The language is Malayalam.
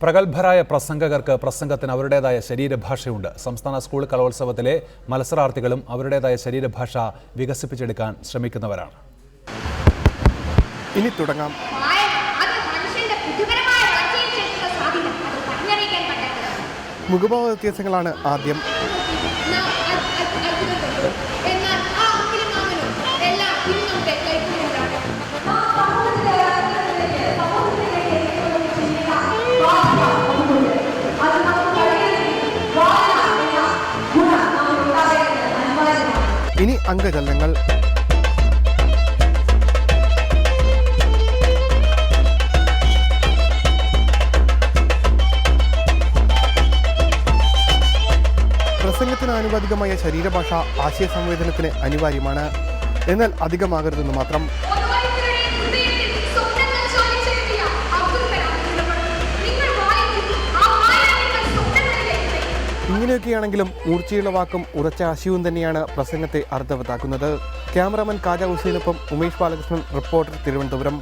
പ്രഗത്ഭരായ പ്രസംഗകർക്ക് പ്രസംഗത്തിന് അവരുടേതായ ശരീരഭാഷയുണ്ട്. സംസ്ഥാന സ്കൂൾ കലോത്സവത്തിലെ മത്സരാർത്ഥികളും അവരുടേതായ ശരീരഭാഷ വികസിപ്പിച്ചെടുക്കാൻ ശ്രമിക്കുന്നവരാണ്. ഇനി തുടങ്ങാം. മുഖഭാവ വ്യത്യാസങ്ങളാണ് ആദ്യം. ഇനി അംഗചലനങ്ങൾ. പ്രസംഗത്തിന് ആനുപാതികമായ ശരീരഭാഷ ആശയ സംവേദനത്തിന് അനിവാര്യമാണ്. എന്നാൽ അധികമാകരുതെന്ന് മാത്രം. ഇങ്ങനെയൊക്കെയാണെങ്കിലും മൂർച്ചയുള്ള വാക്കും ഉറച്ച ആശയവും തന്നെയാണ് പ്രസംഗത്തെ അർത്ഥവത്താക്കുന്നത്. ക്യാമറാമാൻ കാജ ഹുസൈനൊപ്പം ഉമേഷ് ബാലകൃഷ്ണൻ, റിപ്പോർട്ടർ, തിരുവനന്തപുരം.